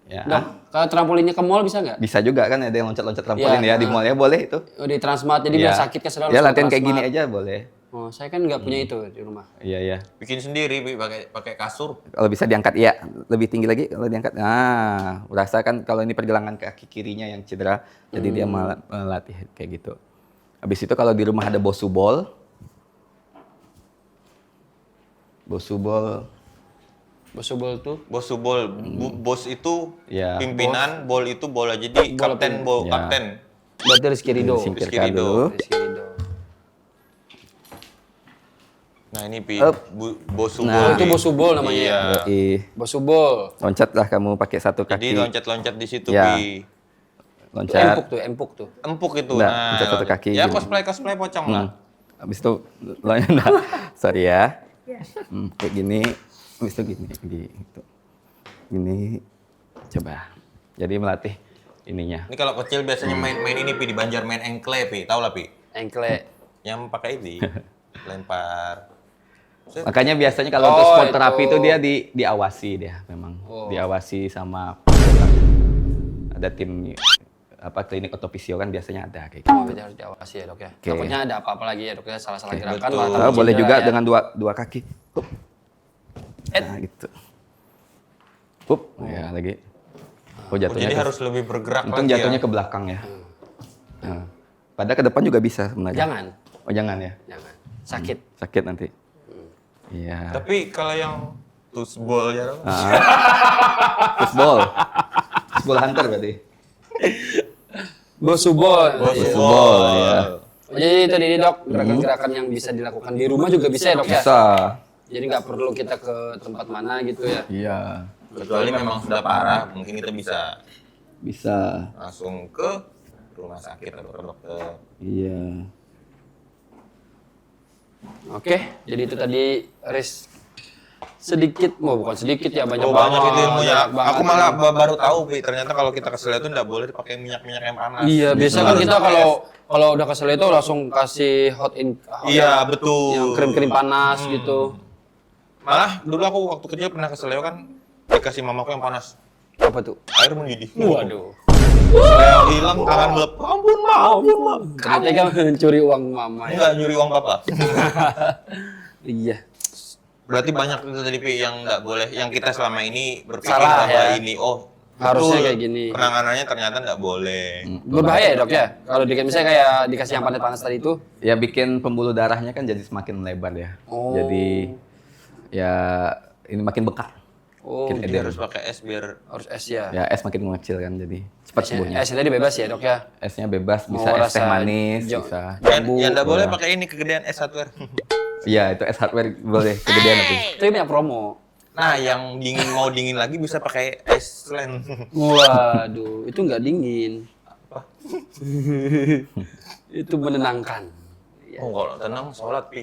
Ya. Dok, kalau trampolinnya ke mall bisa nggak? Bisa juga kan ada yang loncat-loncat trampolin Iya, ya di mall ya, boleh itu. Oh, di Transmart, jadi biar sakit kan selalu. Ya latihan kayak gini aja boleh. Oh, saya kan nggak punya itu di rumah. Iya ya. Bikin sendiri, Pi, pakai kasur. Kalau bisa diangkat ya, lebih tinggi lagi kalau diangkat. Nah, rasakan kalau ini pergelangan kaki kirinya yang cedera, jadi dia melatih kayak gitu. Habis itu kalau di rumah ada bosubol. Bosubol. Bosubol tuh. Bos subol, bos itu Ya. pimpinan, bol itu bola. Jadi kapten, Ya. kapten. Berarti Rizky Ridho. Singkirkan Rizky Ridho. dulu. Rizky Ridho. Nah ini Pi, Up. bos subol. Nah. Itu bosubol namanya. Iya. Yoi. Bosubol. Loncatlah kamu pakai satu Jadi kaki. loncat-loncat di situ, Ya. Pi. Loncat. Empuk tuh. Empuk itu. Nggak, Nah, loncat satu kaki Ya gini. cosplay pocong lah. Habis itu nah, sorry ya. Kayak gini. Habis itu gini, gitu. Gini. Coba. Jadi melatih ininya. Ini kalau kecil biasanya main ini Pi, di Banjar main engkle Pi, tau lah Pi? Engkle. Yang pakai ini, lempar. Makanya biasanya kalau untuk Oh, sport itu. terapi itu dia diawasi dia memang. Oh. Diawasi sama ada tim klinik ortopsio kan biasanya ada kayak gitu. Oh, berarti harus diawasi ya, Dok ya. Oke. Takutnya ada apa-apa lagi ya, Dok ya, salah-salah Oke, gerakan. betul. malah Oh, takut boleh cedera juga ya. dengan dua kaki. Hup. Nah, gitu. Hup, ya lagi. Oh, Oh, jatuhnya jadi ke- harus lebih bergerak untung lagi jatuhnya ya. ke belakang ya. Nah, padahal ke depan juga bisa sebenarnya. Jangan. Oh, jangan ya. Jangan. Sakit. Sakit nanti. Iya. Tapi kalau yang tusbol ya, Football. Football hunter berarti. Bosubol. Football ya. Jadi itu tadi Dok, gerakan-gerakan yang bisa dilakukan di rumah juga bisa ya, Dok ya? Bisa. Jadi nggak perlu kita ke tempat mana gitu ya. Iya. Kecuali memang sudah parah, mungkin kita bisa Bisa. langsung ke rumah sakit atau ke dokter. Iya. Oke, jadi itu tadi sedikit, bukan sedikit ya, banyak Oh, banyak itu ilmunya. banyak banget. Aku malah baru tahu, Pi, ternyata kalau kita kesel itu nggak boleh dipakai minyak-minyak yang panas. Iya, biasa kan Harus kita pakai kalau udah kesel itu langsung kasih Iya, betul. yang krim-krim panas gitu. Malah dulu aku waktu kecil pernah keseleo kan dikasih mamaku yang panas. Apa tuh? Air mendidih. Waduh. Keseleo hilang, tangan melep. Ampun, Ma. Ternyata kan mencuri uang mama ya. Enggak nyuri uang papa. Iya. Berarti banyak itu tadi Pi yang nggak boleh, yang kita selama ini berpikir Salah, bahwa ya. ini Harusnya betul, kayak gini. Penanganannya ternyata nggak boleh. Berbahaya ya, Dok ya? Kalau misalnya kayak dikasih yang panas-panas tadi itu. Ya bikin pembuluh darahnya kan jadi semakin lebar ya. Oh. Jadi ya ini makin bengkak. Oh, Makin Jadi edem. harus pakai es biar harus es ya. Ya es makin mengecil kan jadi cepat sembuhnya. Esnya tadi bebas ya, Dok ya? Esnya bebas, Mau bisa es teh rasa manis, jo- bisa. yang nggak boleh Iya. pakai ini kegedean es hardware. Iya, itu es hardware boleh kegedean nanti. Itu banyak promo. Nah, yang mau dingin lagi bisa pakai es len. Waduh, itu nggak dingin. Itu menenangkan. Oh, kalau tenang sholat Pi.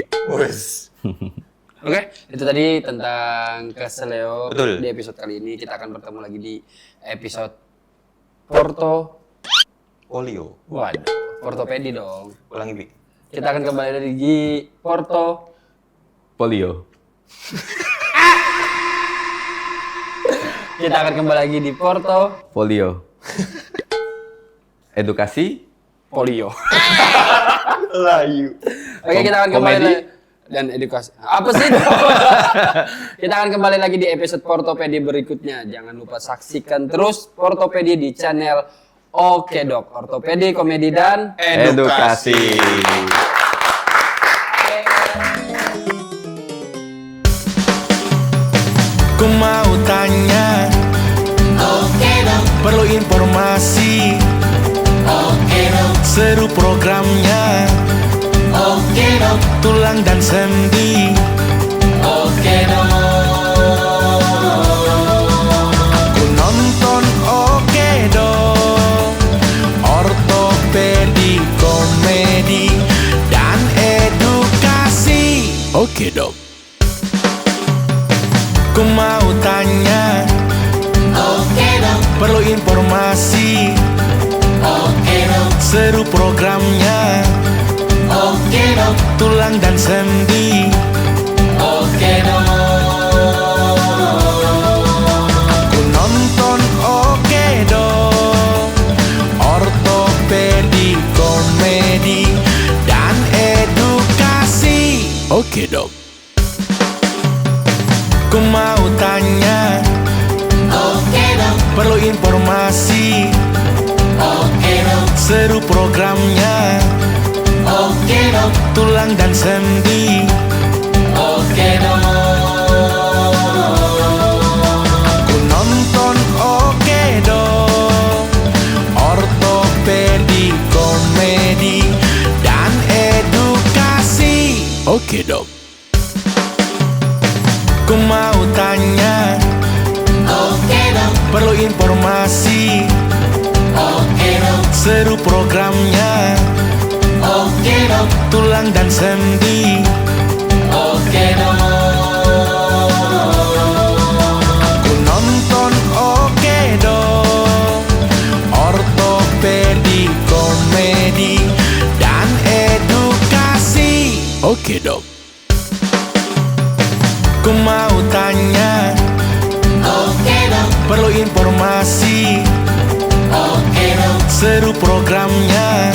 Oke, itu tadi tentang keseleo. Betul. Di episode kali ini kita akan bertemu lagi di episode Porto. Polio. Waduh, Portopedi dong. Ulangi Pi. Kita akan kembali lagi di Porto. Polio. Kita akan kembali lagi di Porto Polio. Edukasi Polio. Layu. Oke, kita akan kembali Komedi. lagi dan edukasi. Apa sih? Kita akan kembali lagi di episode Portopedi berikutnya. Jangan lupa saksikan terus Portopedi di channel Oke Dok, ortopedi, komedi dan edukasi. Ku mau tanya, perlu informasi, seru programnya, tulang dan sendi. Aku nonton Oke Dok, ortopedi, komedi, dan edukasi. Oke Dok. Ku mau tanya, perlu informasi, seru programnya, tulang dan sendi. Aku nonton Oke Dok, ortopedi, komedi, dan edukasi. Oke Dok. Ku mau tanya, perlu informasi, seru programnya, tulang dan sendi. Aku nonton Oke Dok, ortopedi, komedi, dan edukasi. Oke Dok. Ku mau tanya, perlu informasi, seru programnya, tulang dan sendi. Aku nonton Oke Dok, Oke dok. Ku mau tanya. Oke dok. Perlu informasi. Oke dok. Seru programnya.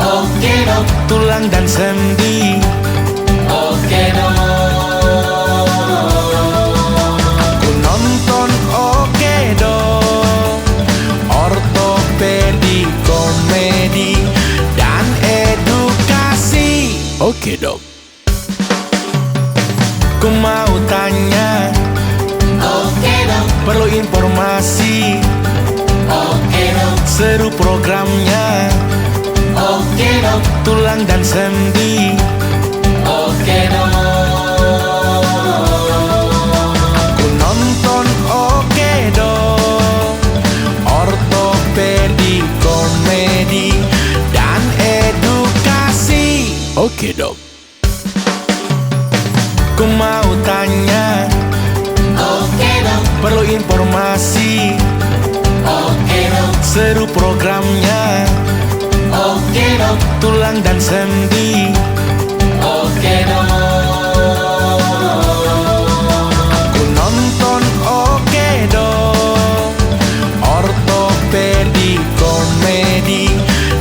Oke dok. Tulang dan sendi. Oke dok. Ku nonton Oke dok. Ortopedi, komedi, dan edukasi. Oke dok. Ku mau tanya. Oke dok. Perlu informasi. Oke dok. Seru programnya. Oke dok. Tulang dan sendi. Oke dok. Ku nonton Oke dok. Ortopedi, komedi, dan edukasi. Oke dok. Ku mau tanya. Oke dok. Perlu informasi. Oke dok. Seru programnya. Oke dok. Tulang dan sendi. Oke dok. Ku nonton Oke dok. Ortopedi, komedi,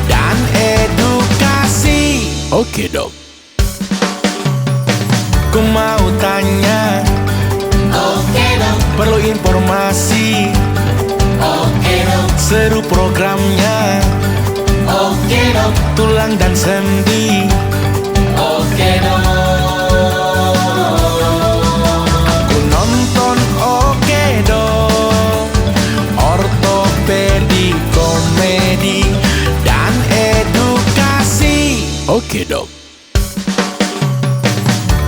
dan edukasi. Oke dok. Ku mau tanya. Oke dok. Perlu informasi. Oke dok. Seru programnya. Oke dok. Tulang dan sendi. Oke dok. Ku nonton Oke dok. Ortopedi, komedi, dan edukasi. Oke dok.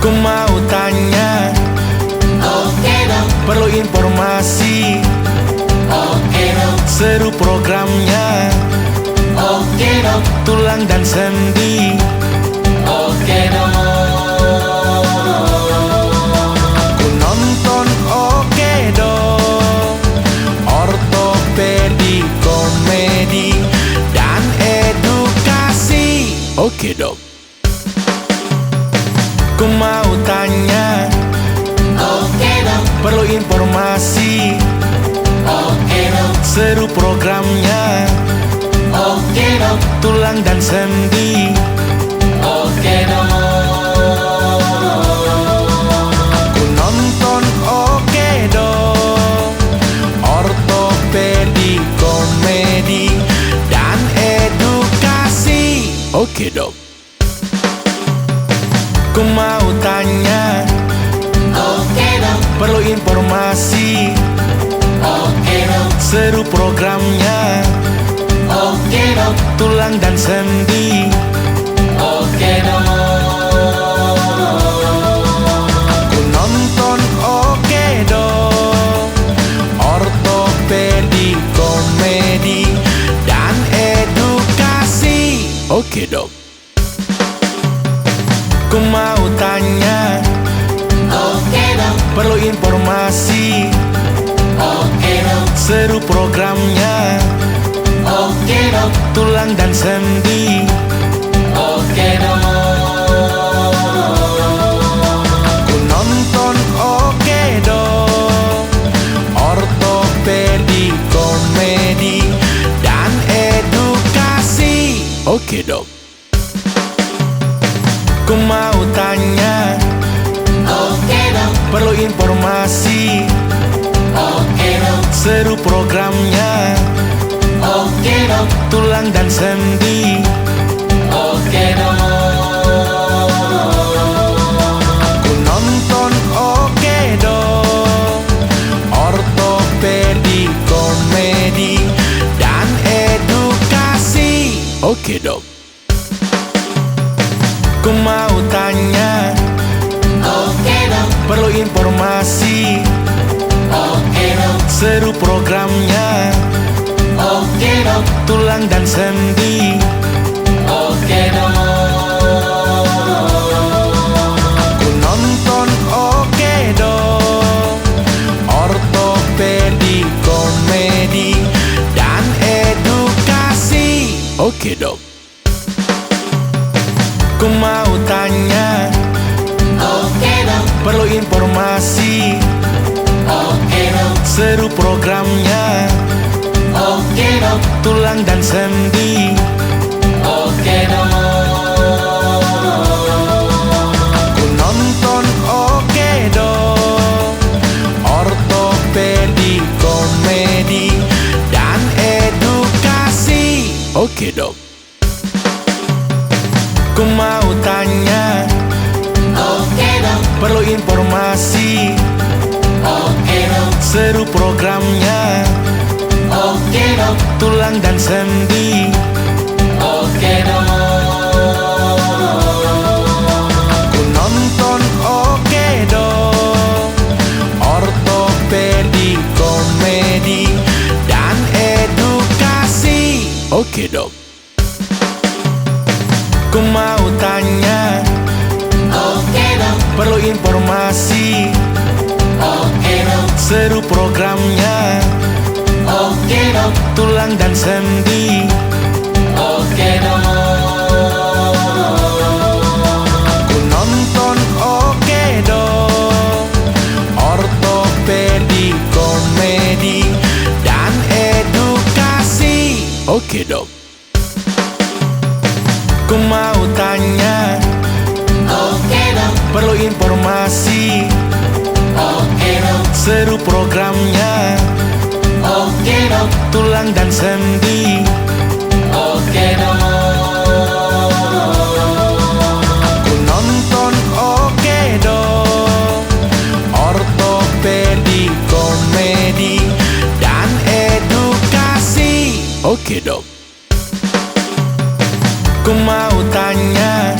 Ku mau tanya. Oke dok. Perlu informasi. Oke dok. Seru programnya. Oke dok. Tulang dan sendi. Oke dok. Ku nonton Oke dok. Ortopedi, komedi, dan edukasi. Oke dok. Ku mau tanya. Oke dok. Perlu informasi. Oke dok. Seru programnya. Oke dok. Tulang dan sendi. Oke dok. Ku nonton Oke dok. Ortopedi, komedi, dan edukasi. Oke dok. Ku mau tanya. Oke dok. Perlu informasi. Oke dok. Seru programnya. Oke dok. Tulang dan sendi. Oke dok. Ku nonton Oke dok. Ortopedi, komedi, dan edukasi. Oke dok. Ku mau tanya. Oke dok. Perlu informasi. Oke dok. Seru programnya. Oke dok. Tulang dan sendi. Oke dok. Ku nonton Oke dok. Ortopedi, komedi, dan edukasi. Oke dok. Ku mau tanya. Oke dok. Perlu informasi. Oke dok. Seru programnya. Oke dok. Tulang dan sendi. Oke dok. Ku nonton Oke dok. Ortopedi, komedi, dan edukasi. Oke dok. Ku mau tanya. Oke dok. Perlu informasi. Oke dok. Seru programnya. Oke dok. Tulang dan sendi. Oke dok. Ku nonton Oke dok. Ortopedi, komedi, dan edukasi. Oke dok. Ku mau tanya. seru programnya. Oke dok, tulang dan sendi. Oke dok, aku nonton Oke dok, ortopedi, komedi, dan edukasi. Oke dok, ku mau tanya. Oke dok, perlu informasi. Oke dok, seru programnya. Oke dok, tulang dan sendi. Oke dok, aku nonton Oke dok, ortopedi, komedi, dan edukasi. Oke dok, ku mau tanya. Oke dok, perlu informasi. Oke dok, seru programnya. Oke dok, tulang dan sendi. Oke dok, aku nonton Oke dok, ortopedi, komedi, dan edukasi. Oke dok, ku mau tanya. Oke dok, perlu informasi. Oke dok, seru programnya. Oke dok, tulang dan sendi. Oke dok, aku nonton Oke dok, ortopedi, komedi, dan edukasi. Oke dok, ku mau tanya.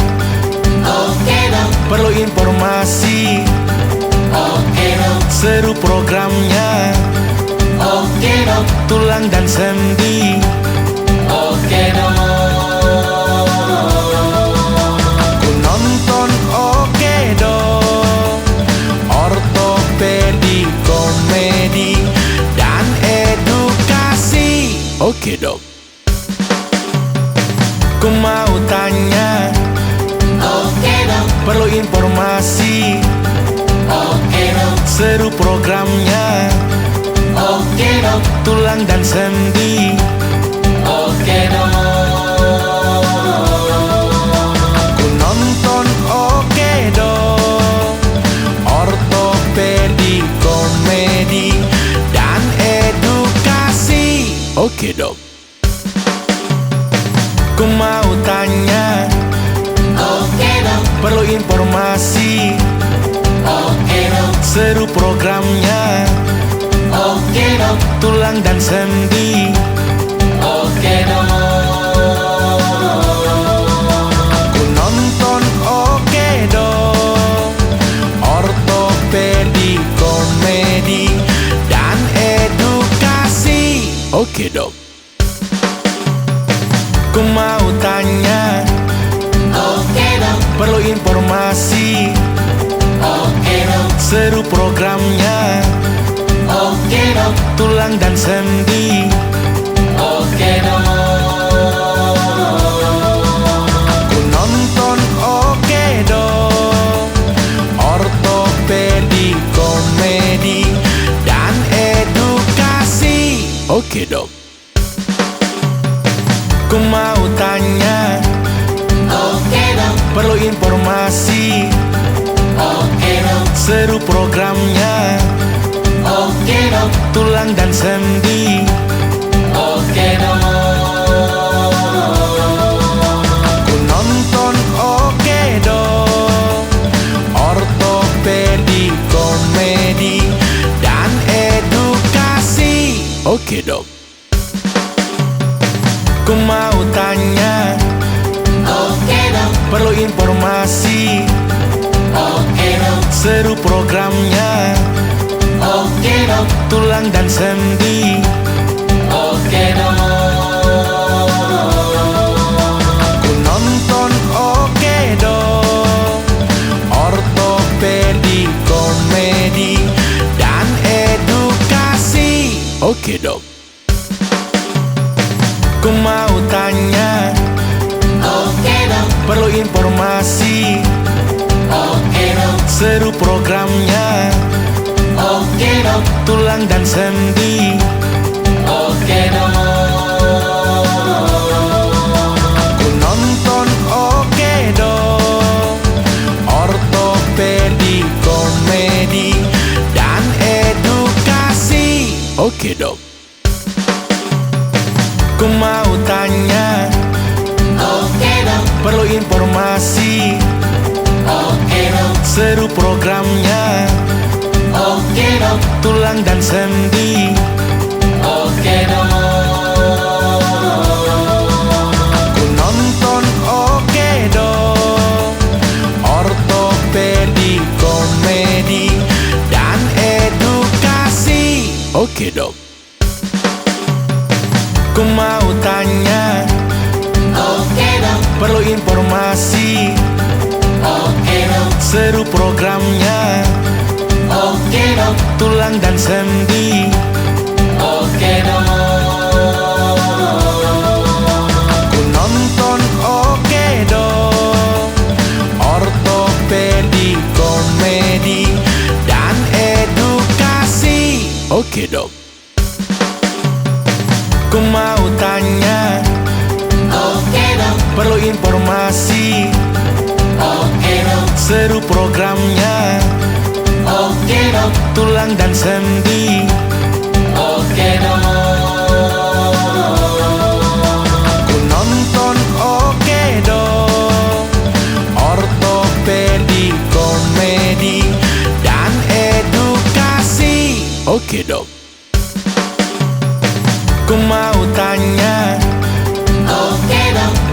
Oke dok, perlu informasi. Oke dok, seru programnya. Oke dok, tulang dan sendi. Oke dok, aku nonton Oke dok, ortopedi, komedi, dan edukasi. Oke dok, ku mau tanya. Oke dok, perlu informasi. Oke dok, seru programnya. Oke dok, tulang dan sendi. Oke dok, aku nonton Oke dok, ortopedi, komedi, dan edukasi. Oke dok, ku mau tanya. Oke dok, perlu informasi. Oke dok, seru programnya. Oke dok, tulang dan sendi. Oke dok, aku nonton Oke dok, ortopedi, komedi, dan edukasi. Oke dok, ku mau tanya. Oke dok, perlu informasi. Oke dok, seru programnya. Oke dok, tulang dan sendi. Oke dok, aku nonton Oke dok, ortopedi, komedi, dan edukasi. Oke dok, ku mau tanya. Oke dok, perlu informasi. Oke dok, seru programnya. Oke dok, tulang dan sendi. Oke dok, aku nonton Oke dok, ortopedi, komedi, dan edukasi. Oke dok, ku mau tanya. Oke dok, perlu informasi. Oke dok, seru programnya. Oke dok, tulang dan sendi. Oke dok, aku nonton Oke dok, ortopedi, komedi, dan edukasi. Oke dok, ku mau tanya. Oke dok, perlu informasi. Oke dok, seru programnya. tulang dan sendi. Aku nonton Oke Dok, ortopedi, komedi, dan edukasi. Oke Dok. Ku mau tanya, perlu informasi, seru programnya, tulang dan sendi. Aku nonton Oke Dok, ortopedi, komedi, dan edukasi. Oke Dok. Ku mau tanya, perlu informasi, seru programnya, tulang dan sendi. Aku nonton Oke Dok, ortopedi, komedi, dan edukasi. Oke Dok. Ku mau tanya, perlu informasi, seru programnya, tulang dan sendi. Aku nonton Oke Dok, ortopedi, komedi, dan edukasi. Oke Dok. Ku mau tanya,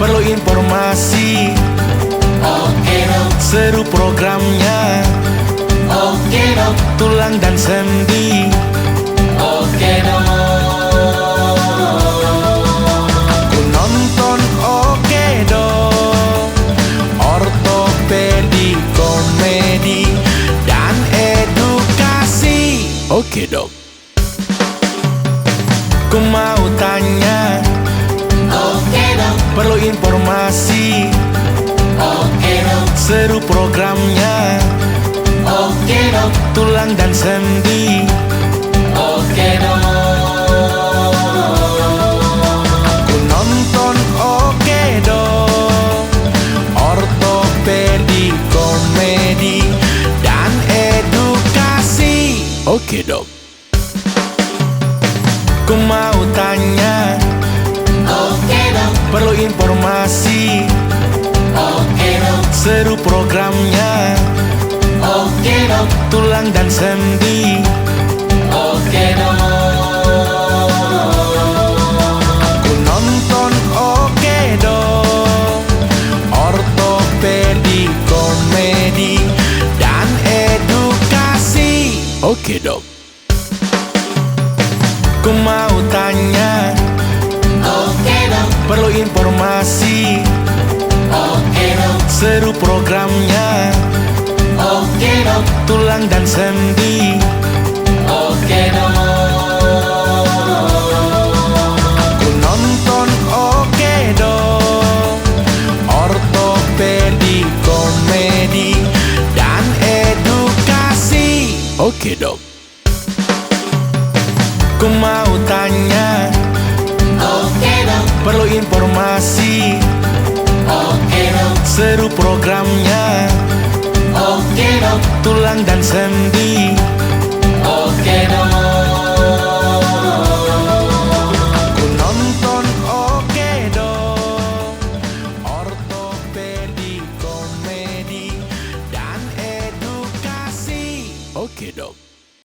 perlu informasi, seru programnya, tulang dan sendi. Aku nonton Oke Dok, ortopedi, komedi, dan edukasi. Oke Dok. Ku mau tanya, perlu informasi, seru programnya, tulang dan sendi. Aku nonton Oke Dok, ortopedi, komedi, dan edukasi. Oke Dok. Ku mau tanya, perlu informasi, seru programnya, tulang dan sendi. Aku nonton Oke Dok, ortopedi, komedi, dan edukasi. Oke Dok. Ku mau tanya, perlu informasi, seru programnya, tulang dan sendi. Aku nonton Oke Dok, ortopedi, komedi, dan edukasi. Oke Dok. Ku mau tanya, perlu informasi, seru programnya, tulang dan sendi. Aku nonton Oke Dok, ortopedi, komedi, dan edukasi. Oke Dok.